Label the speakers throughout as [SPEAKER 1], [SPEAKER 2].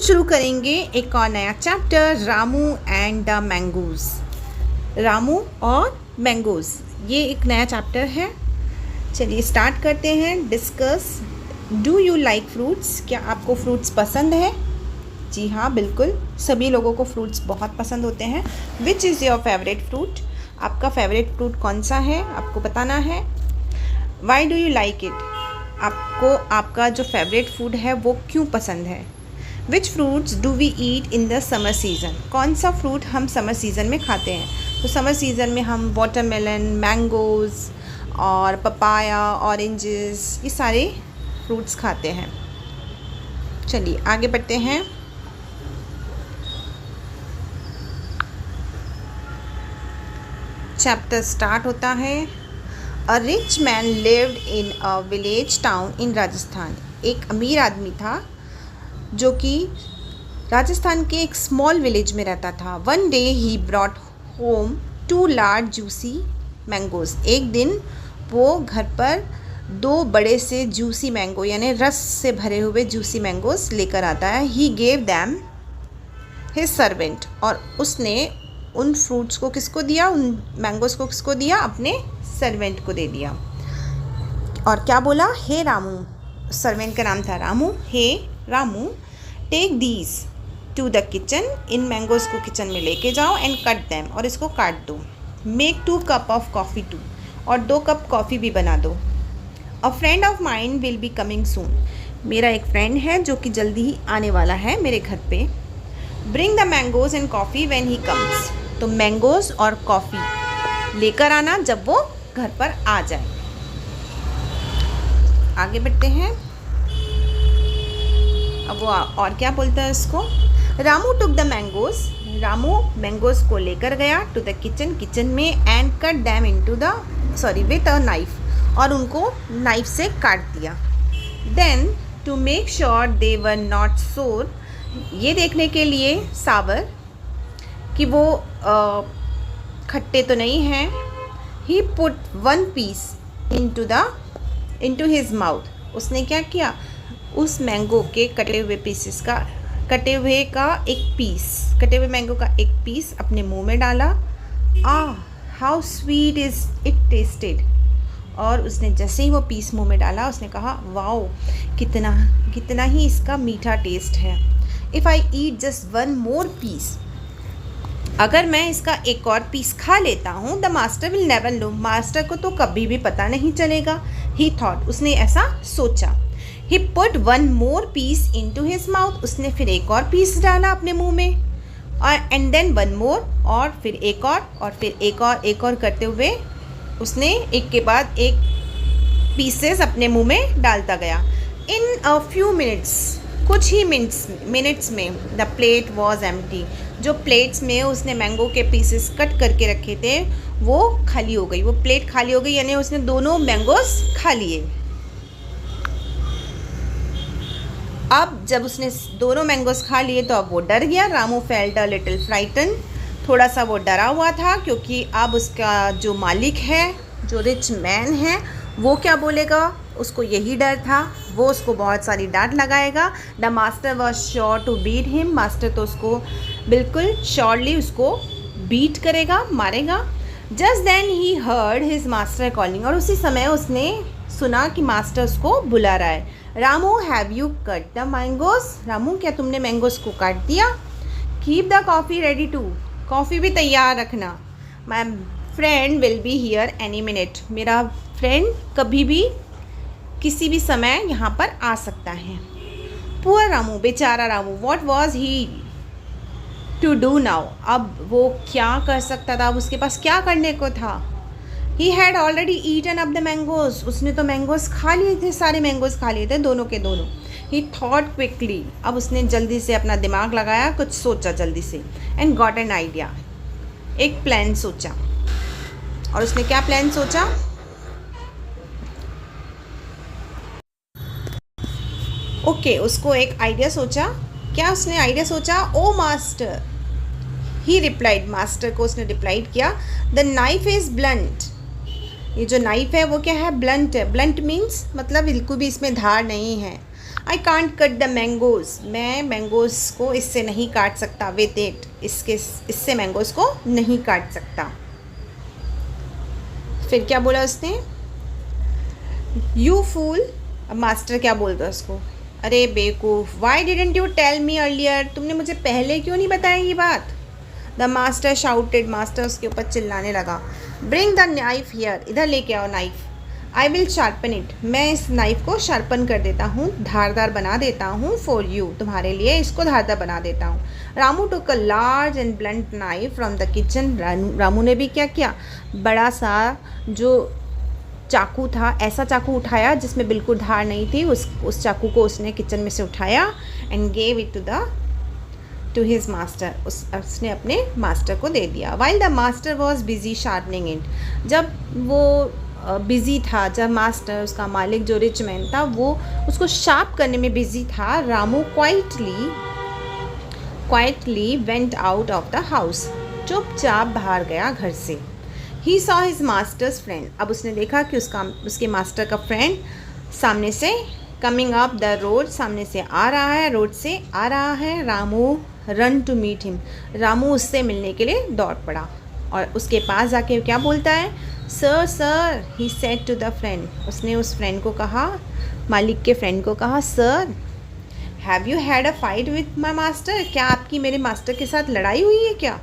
[SPEAKER 1] शुरू करेंगे एक और नया chapter, Ramu and the mangoes. Ramu और मैंगोज़, ये एक नया चैप्टर है। चलिए स्टार्ट करते हैं। Discuss, do you like fruits? क्या आपको फ्रूट्स पसंद है? जी हाँ, बिल्कुल, सभी लोगों को फ्रूट्स बहुत पसंद होते हैं। Which is your favourite fruit? आपका फेवरेट फ्रूट कौन सा है, आपको बताना है। Why do you like it? आपको आपका जो फेवरेट फूड है वो क्यों पसंद है। Which fruits do we eat in the summer season? कौन सा फ्रूट हम समर सीज़न में खाते हैं? तो समर सीज़न में हम वाटरमेलन, मैंगोज़ और पपाया, ऑरेंजेस, ये सारे फ्रूट्स खाते हैं। चलिए आगे बढ़ते हैं। चैप्टर स्टार्ट होता है। A rich man lived in a village town in Rajasthan. एक अमीर आदमी था जो कि राजस्थान के एक स्मॉल विलेज में रहता था। One day he brought home 2 large juicy mangoes. एक दिन वो घर पर 2 बड़े से जूसी मैंगो यानी रस से भरे हुए जूसी मैंगोज़ लेकर आता है। He gave them his servant. और उसने उन फ्रूट्स को किसको दिया, उन मैंगोज़ को किसको दिया? अपने सर्वेंट को दे दिया। और क्या बोला? हे रामू, सर्वेंट का नाम था Ramu. Hey Ramu, take these to the kitchen. इन मैंगोज़ को किचन में लेके जाओ एंड कट दैम, और इसको काट दो। Make 2 cup of coffee too, और 2 कप कॉफ़ी भी बना दो। A friend of mine will be coming soon. मेरा एक फ्रेंड है जो कि जल्दी ही आने वाला है मेरे घर पे। Bring the mangoes and coffee when he comes. तो मैंगोज़ और कॉफ़ी लेकर आना जब वो घर पर आ जाए। आगे बढ़ते हैं। अब वो और क्या बोलता है इसको। Ramu took the mangoes. Ramu mangoes को लेकर गया टू द किचन, किचन में, and cut them into the with a knife, और उनको नाइफ से काट दिया। Then to make sure they were not sour, ये देखने के लिए सावर कि वो खट्टे तो नहीं हैं, he put 1 piece into his mouth. उसने क्या किया? उस मैंगो के कटे हुए मैंगो का एक पीस अपने मुंह में डाला। How sweet is it tested. और उसने जैसे ही वो पीस मुंह में डाला उसने कहा, वाओ, कितना ही इसका मीठा टेस्ट है। If I eat just 1 more piece, अगर मैं इसका एक और पीस खा लेता हूँ, the master will never know, master को तो कभी भी पता नहीं चलेगा। ही थॉट, उसने ऐसा सोचा। ही put 1 more piece into his mouth, उसने फिर एक और पीस डाला अपने मुंह में, और एंड देन 1 मोर, और फिर एक और फिर एक और करते हुए उसने एक के बाद एक पीसेस अपने मुंह में डालता गया। इन अ फ्यू मिनट्स, कुछ ही मिनट्स में, द प्लेट वॉज एम्प्टी। जो प्लेट्स में उसने मैंगो के पीसेस कट करके रखे थे वो खाली हो गई। वो प्लेट खाली हो गई, यानी उसने दोनों मैंगोस खा लिए। अब जब उसने दोनों मैंगोस खा लिए तो अब वो डर गया। Ramu felt a little frighten, थोड़ा सा वो डरा हुआ था, क्योंकि अब उसका जो मालिक है, जो रिच मैन है, वो क्या बोलेगा, उसको यही डर था। वो उसको बहुत सारी डांट लगाएगा। The master was sure to beat him, master तो उसको बिल्कुल श्योरली उसको बीट करेगा, मारेगा। Just then he heard his master calling, और उसी समय उसने सुना कि मास्टर उसको बुला रहा है। Ramu, have you cut the mangoes? Ramu, क्या तुमने मैंगोज़ को काट दिया? Keep the coffee ready too, coffee भी तैयार रखना। My friend will be here any minute, मेरा फ्रेंड कभी भी किसी भी समय यहाँ पर आ सकता है। पुअर रामू, बेचारा Ramu, what was he to do now? अब वो क्या कर सकता था, अब उसके पास क्या करने को था। He had already eaten up the mangoes, उसने तो मैंगोज़ खा लिए थे, सारे मैंगोज़ खा लिए थे, दोनों के दोनों। ही थॉट क्विकली, अब उसने जल्दी से अपना दिमाग लगाया, कुछ सोचा जल्दी से। एंड गॉट एन आइडिया, एक प्लान सोचा। और उसने क्या प्लान सोचा? उसको एक आइडिया सोचा। क्या उसने आइडिया सोचा? ओ मास्टर, ही रिप्लाइड, मास्टर को उसने रिप्लाइड किया, द नाइफ इज़ ब्लंट। ये जो नाइफ है वो क्या है? ब्लंट है। ब्लंट मीन्स मतलब बिल्कुल भी इसमें धार नहीं है। I can't cut the mangoes, मैं मैंगोज को इससे नहीं काट सकता, विथ इट, इससे मैंगोज को नहीं काट सकता। फिर क्या बोला उसने, यू फूल। अब मास्टर क्या बोलता है उसको, अरे बेवकूफ़, why didn't you tell me earlier, तुमने मुझे पहले क्यों नहीं बताया ये बात। द मास्टर शाउटेड, मास्टर उसके ऊपर चिल्लाने लगा, ब्रिंग द नाइफ हियर, इधर लेके आओ knife, I will sharpen it, मैं इस नाइफ को शार्पन कर देता हूँ, धारदार बना देता हूँ, फॉर यू, तुम्हारे लिए इसको धारदार बना देता हूँ। Ramu took a large and blunt knife from the kitchen, Ramu ने भी क्या किया, बड़ा सा जो चाकू था, ऐसा चाकू उठाया जिसमें बिल्कुल धार नहीं थी, उस चाकू को उसने किचन में से उठाया and gave it to his master, उसने अपने मास्टर को दे दिया। While the master was busy sharpening it, जब वो बिज़ी था, जब मास्टर, उसका मालिक जो रिच मैन था, वो उसको शार्प करने में बिज़ी था, Ramu quietly went out of the house, चुपचाप बाहर गया घर से। He saw his masters friend, अब उसने देखा कि उसके मास्टर का फ्रेंड सामने से कमिंग अप द रोड, सामने से आ रहा है, रोड से आ रहा है। Ramu ran to meet him, Ramu उससे मिलने के लिए दौड़ पड़ा और उसके पास जाके क्या बोलता है, sir sir, he said to the friend, उसने उस फ्रेंड को कहा, मालिक के फ्रेंड को कहा, sir have you had a fight with my master, क्या आपकी मेरे मास्टर के साथ लड़ाई हुई है क्या।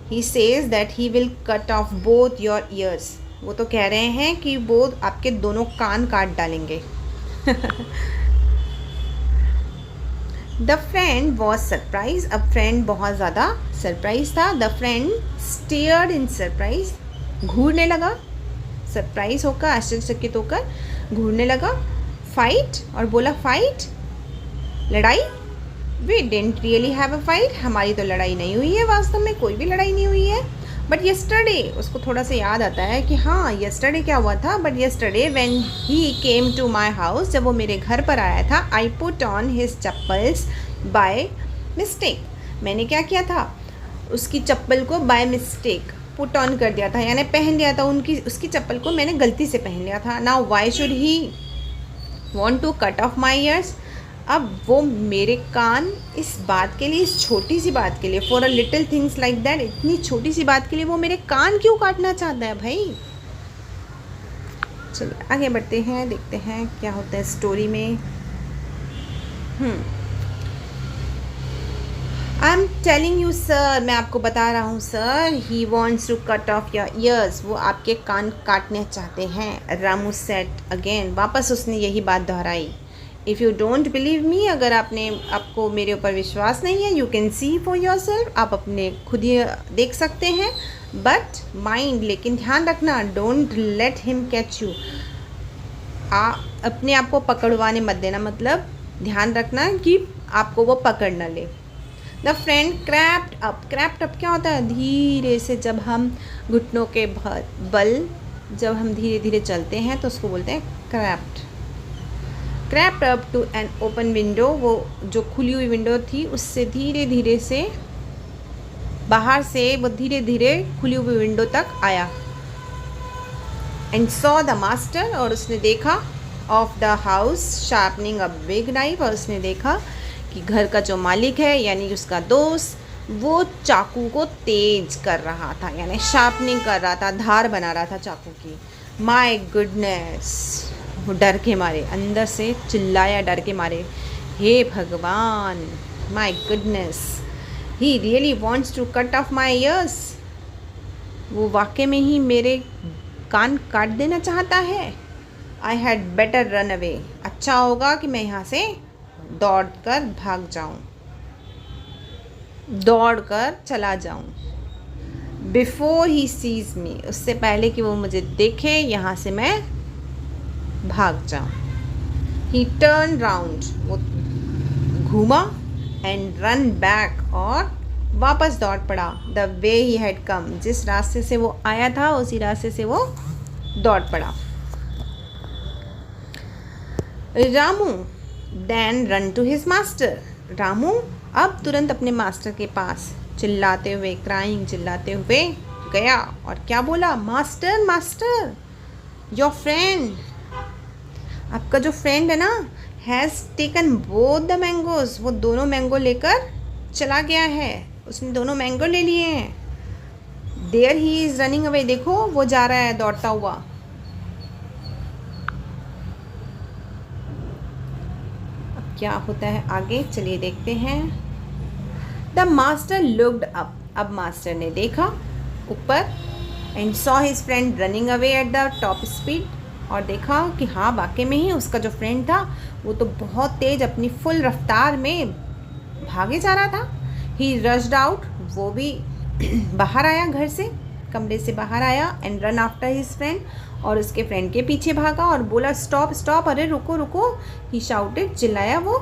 [SPEAKER 1] He says that he will cut off both your ears, वो तो कह रहे हैं कि वो आपके दोनों कान काट डालेंगे। द फ्रेंड वॉज सरप्राइज, अब फ्रेंड बहुत ज़्यादा सरप्राइज था। The friend stared in surprise, घूरने लगा, सरप्राइज होकर, आश्चर्यचकित होकर घूरने लगा। फाइट, और बोला फाइट, लड़ाई, we didn't really have a fight, हमारी तो लड़ाई नहीं हुई है, वास्तव में कोई भी लड़ाई नहीं हुई है। बट येस्टरडे, उसको थोड़ा सा याद आता है कि हाँ येस्टरडे क्या हुआ था, but yesterday when he came to my house, जब वो मेरे घर पर आया था, I put on his chappals by mistake, मैंने क्या किया था, उसकी चप्पल को बाय मिस्टेक पुट ऑन कर दिया था, यानी पहन लिया था, उसकी चप्पल को मैंने गलती से पहन लिया था। Now why should he want to cut off my ears, अब वो मेरे कान इस बात के लिए, इस छोटी सी बात के लिए, for a little things like that, इतनी छोटी सी बात के लिए वो मेरे कान क्यों काटना चाहता है भाई। चलिए आगे बढ़ते हैं, देखते हैं क्या होता है स्टोरी में। I am telling you sir, मैं आपको बता रहा हूँ sir, he wants to cut off your ears, वो आपके कान काटने चाहते हैं। रामू सेड अगेन, वापस उसने यही बात दोहराई। If you don't believe me, अगर आपको मेरे ऊपर विश्वास नहीं है, you can see for your self, आप अपने खुद ही देख सकते हैं। बट माइंड, लेकिन ध्यान रखना, don't let him catch you, अपने आप को पकड़वाने मत देना, मतलब ध्यान रखना कि आपको वो पकड़ न ले। द फ्रेंड क्रैप्ड अप क्या होता है, धीरे से जब हम घुटनों के बल जब हम धीरे धीरे चलते हैं तो उसको बोलते हैं crept up to an open window, वो जो खुली हुई विंडो थी उससे धीरे धीरे से बाहर से वो धीरे धीरे खुली हुई विंडो तक आया। एंड सॉ द मास्टर, और उसने देखा, of the house sharpening a big knife, और उसने देखा कि घर का जो मालिक है यानी उसका दोस्त, वो चाकू को तेज कर रहा था, यानी शार्पनिंग कर रहा था, धार बना रहा था चाकू की। माय गुडनेस, वो डर के मारे, अंदर से चिल्लाया डर के मारे, हे भगवान, my goodness, he really wants to cut off my ears, वो वाकई में ही मेरे कान काट देना चाहता है। I had better run away, अच्छा होगा कि मैं यहाँ से दौड़ कर भाग जाऊँ, दौड़ कर चला जाऊँ। बिफोर ही सीज मी, उससे पहले कि वो मुझे देखे, यहाँ से मैं भाग जाऊँ। ही टर्न राउंड, वो घूमा, एंड रन बैक, और वापस दौड़ पड़ा। The way he had come, जिस रास्ते से वो आया था उसी रास्ते से वो दौड़ पड़ा। Ramu then ran to his master, Ramu अब तुरंत अपने मास्टर के पास चिल्लाते हुए, क्राइंग, चिल्लाते हुए गया और क्या बोला, मास्टर मास्टर, योर फ्रेंड, आपका जो फ्रेंड है ना, has taken both the mangoes, वो दोनों मैंगो लेकर चला गया है, उसने दोनों मैंगो ले लिए हैं। There he is running away, देखो वो जा रहा है दौड़ता हुआ। अब क्या होता है आगे, चलिए देखते हैं। द मास्टर लुक्ड अप, अब मास्टर ने देखा ऊपर, and saw his friend running away at the top speed, और देखा कि हाँ वाकई में ही उसका जो फ्रेंड था वो तो बहुत तेज़ अपनी फुल रफ्तार में भागे जा रहा था। ही रश्ड आउट, वो भी बाहर आया, घर से कमरे से बाहर आया, and run after his friend, और उसके फ्रेंड के पीछे भागा और बोला स्टॉप स्टॉप, अरे रुको रुको। ही शाउटेड, चिल्लाया वो,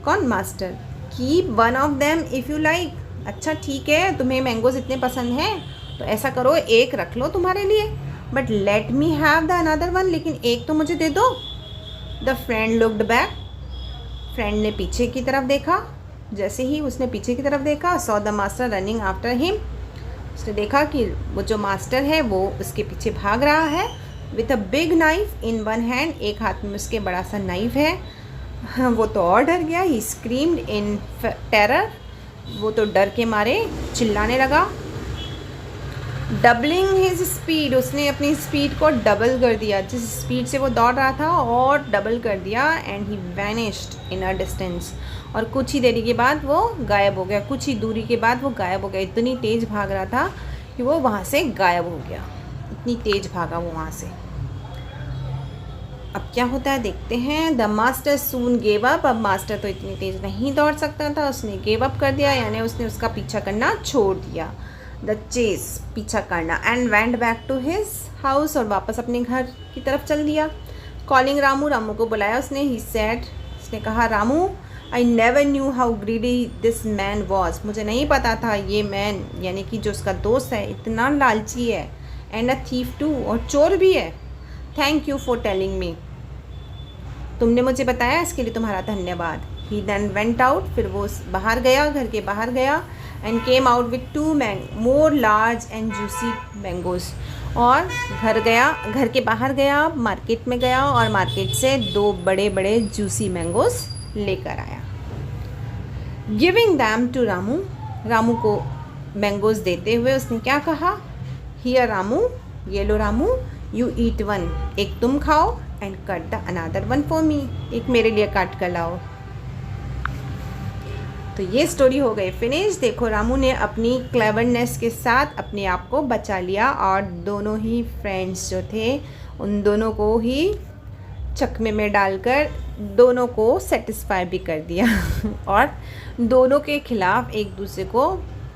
[SPEAKER 1] कौन, master. Keep one of them if you like, अच्छा ठीक है तुम्हें मैंगोज इतने पसंद हैं तो ऐसा करो एक रख लो तुम्हारे लिए, but let me have the another one, लेकिन एक तो मुझे दे दो। The friend looked back, friend ने पीछे की तरफ देखा, जैसे ही उसने पीछे की तरफ देखा, saw the master running after him, उसने देखा कि वो जो मास्टर है वो उसके पीछे भाग रहा है, with a big knife in one hand, एक हाथ में उसके बड़ा सा नाइफ है। वो तो और डर गया, ही स्क्रीम्ड इन टेरर, वो तो डर के मारे चिल्लाने लगा। डबलिंग हिज स्पीड, उसने अपनी स्पीड को डबल कर दिया, जिस स्पीड से वो दौड़ रहा था और डबल कर दिया, and he vanished in a distance, और कुछ ही देरी के बाद वो गायब हो गया, कुछ ही दूरी के बाद वो गायब हो गया। इतनी तेज़ भाग रहा था कि वो वहाँ से गायब हो गया, इतनी तेज़ भागा वो वहाँ से। अब क्या होता है देखते हैं। The master soon gave up, अब मास्टर तो इतनी तेज़ नहीं दौड़ सकता था, उसने गेव अप कर दिया, यानी उसने उसका पीछा करना छोड़ दिया, द चेस, पीछा करना, and went back to his house, और वापस अपने घर की तरफ चल दिया। कॉलिंग रामू, रामू को बुलाया उसने। ही सेड, उसने कहा Ramu, I never knew how greedy this man was, मुझे नहीं पता था ये मैन, यानी कि जो उसका दोस्त है, इतना लालची है, एंड अ थीफ टू, और चोर भी है। Thank you for telling me, तुमने मुझे बताया, इसके लिए तुम्हारा धन्यवाद। ही देन वेंट आउट, फिर वो बाहर गया, घर के बाहर गया, and came out with 2 more large and juicy mangoes, और घर के बाहर गया, मार्केट में गया, और मार्केट से 2 बड़े बड़े जूसी मैंगोज लेकर आया। Giving them to Ramu, Ramu को मैंगोज देते हुए उसने क्या कहा, हियर रामू, ये लो रामू, यू ईट वन, एक तुम खाओ, and cut the another one for me, एक मेरे लिए काट कर लाओ। तो ये स्टोरी हो गई फिनिश। देखो रामू ने अपनी क्लेवरनेस के साथ अपने आप को बचा लिया, और दोनों ही फ्रेंड्स जो थे उन दोनों को ही चकमे में डालकर दोनों को सेटिस्फाई भी कर दिया और दोनों के खिलाफ एक दूसरे को,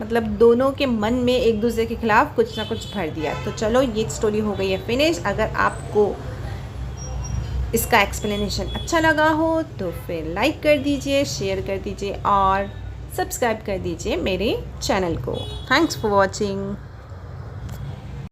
[SPEAKER 1] मतलब दोनों के मन में एक दूसरे के खिलाफ कुछ ना कुछ भर दिया। तो चलो ये स्टोरी हो गई है फिनिश। अगर आपको इसका एक्सप्लेनेशन अच्छा लगा हो तो फिर लाइक कर दीजिए, शेयर कर दीजिए और सब्सक्राइब कर दीजिए मेरे चैनल को। Thanks for watching.